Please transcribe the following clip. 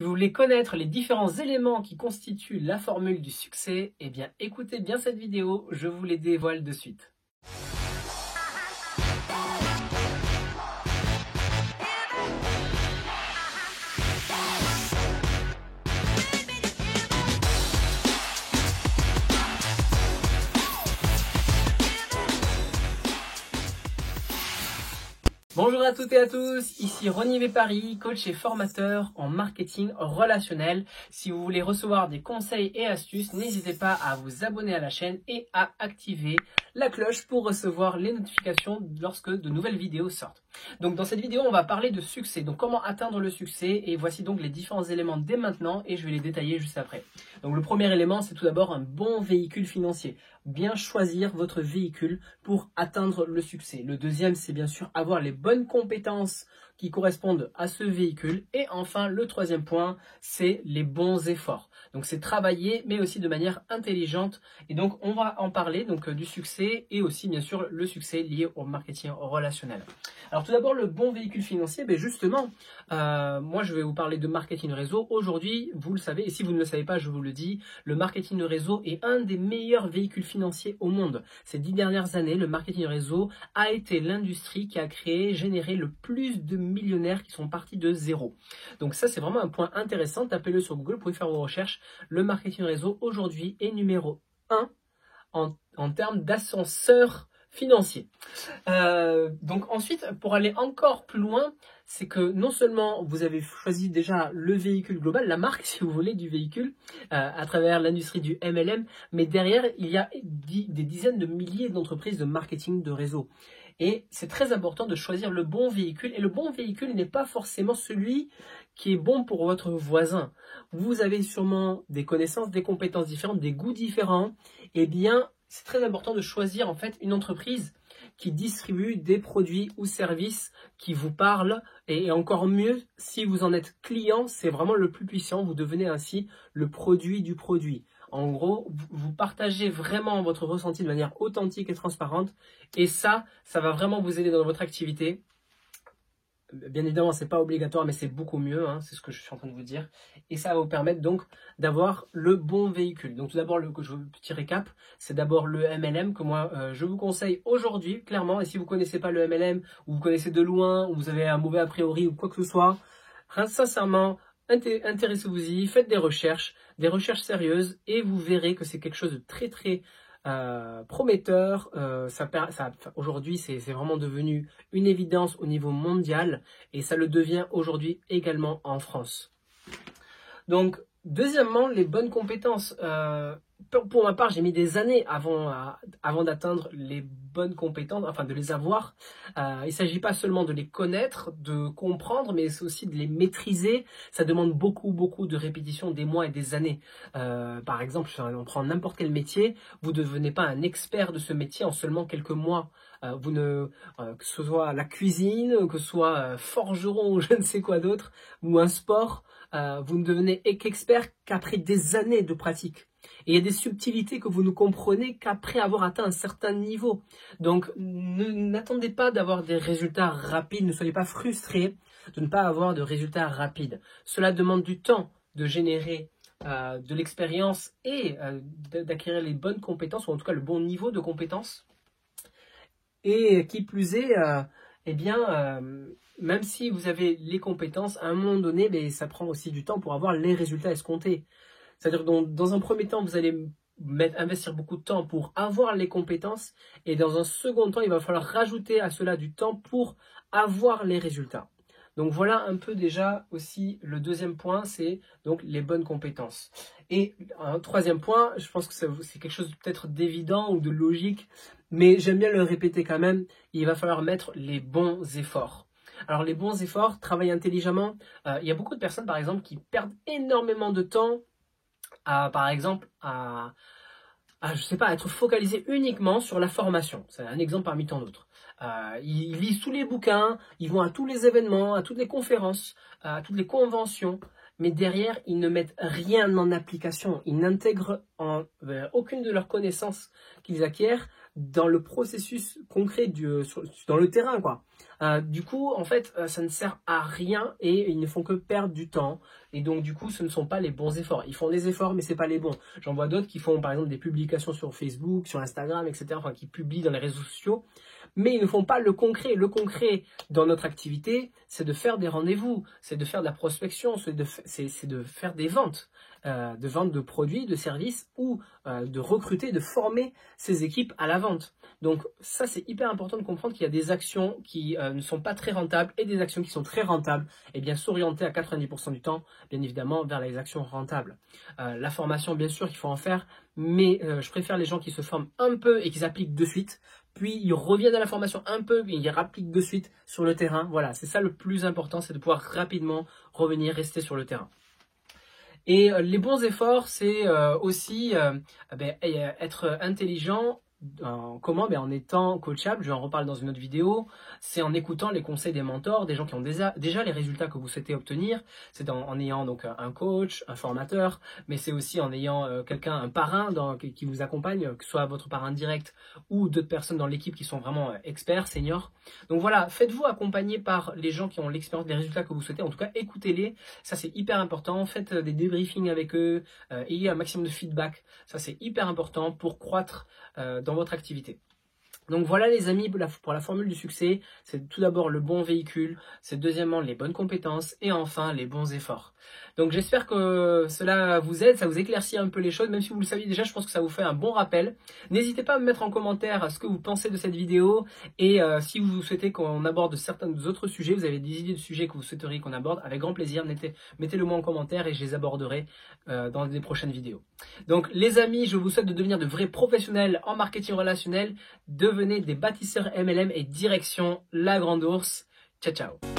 Vous voulez connaître les différents éléments qui constituent la formule du succès? Eh bien, écoutez bien cette vidéo, je vous les dévoile de suite. Bonjour à toutes et à tous, ici Ronnie V. Paris, coach et formateur en marketing relationnel. Si vous voulez recevoir des conseils et astuces, n'hésitez pas à vous abonner à la chaîne et à activer la cloche pour recevoir les notifications lorsque de nouvelles vidéos sortent. Donc dans cette vidéo, on va parler de succès, donc comment atteindre le succès, et voici donc les différents éléments dès maintenant et je vais les détailler juste après. Donc le premier élément, c'est tout d'abord un bon véhicule financier. Bien choisir votre véhicule pour atteindre le succès. Le deuxième, c'est bien sûr avoir les bonnes compétences qui correspondent à ce véhicule. Et enfin, le troisième point, c'est les bons efforts. Donc c'est travailler, mais aussi de manière intelligente. Et donc on va en parler donc du succès et aussi bien sûr le succès lié au marketing relationnel. Alors tout d'abord, le bon véhicule financier, justement, moi je vais vous parler de marketing réseau. Aujourd'hui, vous le savez, et si vous ne le savez pas, je vous le dis, le marketing de réseau est un des meilleurs véhicules financiers au monde. Ces 10 dernières années, le marketing réseau a été l'industrie qui a généré le plus de millionnaires qui sont partis de zéro. Donc ça, c'est vraiment un point intéressant. Tapez-le sur Google, vous pouvez faire vos recherches. Le marketing réseau aujourd'hui est numéro 1 en termes d'ascenseur financier. Donc ensuite, pour aller encore plus loin, c'est que non seulement vous avez choisi déjà le véhicule global, la marque si vous voulez du véhicule, à travers l'industrie du MLM, mais derrière il y a des dizaines de milliers d'entreprises de marketing de réseau. Et c'est très important de choisir le bon véhicule. Et le bon véhicule n'est pas forcément celui qui est bon pour votre voisin. Vous avez sûrement des connaissances, des compétences différentes, des goûts différents. Eh bien, c'est très important de choisir en fait une entreprise qui distribue des produits ou services qui vous parlent. Et encore mieux, si vous en êtes client, c'est vraiment le plus puissant. Vous devenez ainsi le produit du produit. En gros, vous partagez vraiment votre ressenti de manière authentique et transparente. Et ça va vraiment vous aider dans votre activité. Bien évidemment, ce n'est pas obligatoire, mais c'est beaucoup mieux. C'est ce que je suis en train de vous dire. Et ça va vous permettre donc d'avoir le bon véhicule. Donc tout d'abord, petit récap, c'est d'abord le MLM que moi, je vous conseille aujourd'hui, clairement. Et si vous ne connaissez pas le MLM, ou vous connaissez de loin, ou vous avez un mauvais a priori, ou quoi que ce soit, sincèrement, intéressez-vous-y, faites des recherches sérieuses et vous verrez que c'est quelque chose de très très prometteur. Aujourd'hui, c'est vraiment devenu une évidence au niveau mondial et ça le devient aujourd'hui également en France. Donc, deuxièmement, les bonnes compétences. Pour ma part, j'ai mis des années avant d'atteindre les bonnes compétences, enfin de les avoir. Il ne s'agit pas seulement de les connaître, de comprendre, mais c'est aussi de les maîtriser. Ça demande beaucoup, beaucoup de répétitions, des mois et des années. Par exemple, on prend n'importe quel métier, vous ne devenez pas un expert de ce métier en seulement quelques mois. Que ce soit la cuisine, que ce soit forgeron ou je ne sais quoi d'autre, ou un sport, vous ne devenez qu'expert qu'après des années de pratique. Et il y a des subtilités que vous ne comprenez qu'après avoir atteint un certain niveau. Donc, n'attendez pas d'avoir des résultats rapides. Ne soyez pas frustrés de ne pas avoir de résultats rapides. Cela demande du temps de générer de l'expérience et d'acquérir les bonnes compétences, ou en tout cas le bon niveau de compétences. Et qui plus est, même si vous avez les compétences, à un moment donné, ça prend aussi du temps pour avoir les résultats escomptés. C'est-à-dire que dans un premier temps, vous allez investir beaucoup de temps pour avoir les compétences et dans un second temps, il va falloir rajouter à cela du temps pour avoir les résultats. Donc voilà un peu déjà aussi le deuxième point, c'est donc les bonnes compétences. Et un troisième point, je pense que c'est quelque chose peut-être d'évident ou de logique, mais j'aime bien le répéter quand même, il va falloir mettre les bons efforts. Alors les bons efforts, travailler intelligemment, il y a beaucoup de personnes par exemple qui perdent énormément de temps par exemple, je sais pas, être focalisé uniquement sur la formation. C'est un exemple parmi tant d'autres. Ils lisent tous les bouquins, ils vont à tous les événements, à toutes les conférences, à toutes les conventions, mais derrière, ils ne mettent rien en application. Ils n'intègrent aucune de leurs connaissances qu'ils acquièrent dans le processus concret dans le terrain, quoi. Du coup, en fait, ça ne sert à rien et ils ne font que perdre du temps. Et donc, du coup, ce ne sont pas les bons efforts. Ils font des efforts, mais c'est pas les bons. J'en vois d'autres qui font, par exemple, des publications sur Facebook, sur Instagram, etc. Enfin, qui publient dans les réseaux sociaux, mais ils ne font pas le concret. Le concret dans notre activité, c'est de faire des rendez-vous, c'est de faire de la prospection, c'est de faire des ventes. De vente de produits, de services ou de recruter, de former ces équipes à la vente. Donc ça, c'est hyper important de comprendre qu'il y a des actions qui ne sont pas très rentables et des actions qui sont très rentables et bien s'orienter à 90% du temps, bien évidemment, vers les actions rentables. La formation, bien sûr, qu'il faut en faire, mais je préfère les gens qui se forment un peu et qui s'appliquent de suite, puis ils reviennent à la formation un peu, puis ils rappliquent de suite sur le terrain. Voilà, c'est ça le plus important, c'est de pouvoir rapidement revenir, rester sur le terrain. Et les bons efforts, c'est aussi être intelligent. Comment? En étant coachable, je vais en reparler dans une autre vidéo, c'est en écoutant les conseils des mentors, des gens qui ont déjà les résultats que vous souhaitez obtenir. C'est en ayant donc un coach, un formateur, mais c'est aussi en ayant un parrain qui vous accompagne, que ce soit votre parrain direct ou d'autres personnes dans l'équipe qui sont vraiment experts, seniors. Donc voilà, faites-vous accompagner par les gens qui ont l'expérience, les résultats que vous souhaitez. En tout cas, écoutez-les, ça c'est hyper important. Faites des débriefings avec eux, ayez un maximum de feedback. Ça c'est hyper important pour croître dans votre activité. Donc voilà les amis, pour la formule du succès, c'est tout d'abord le bon véhicule, c'est deuxièmement les bonnes compétences et enfin les bons efforts. Donc j'espère que cela vous aide, ça vous éclaircit un peu les choses, même si vous le saviez déjà, je pense que ça vous fait un bon rappel. N'hésitez pas à me mettre en commentaire ce que vous pensez de cette vidéo et si vous souhaitez qu'on aborde certains autres sujets, vous avez des idées de sujets que vous souhaiteriez qu'on aborde, avec grand plaisir, mettez-le moi en commentaire et je les aborderai dans des prochaines vidéos. Donc les amis, je vous souhaite de devenir de vrais professionnels en marketing relationnel, devenez des bâtisseurs MLM et direction la Grande Ourse. Ciao ciao.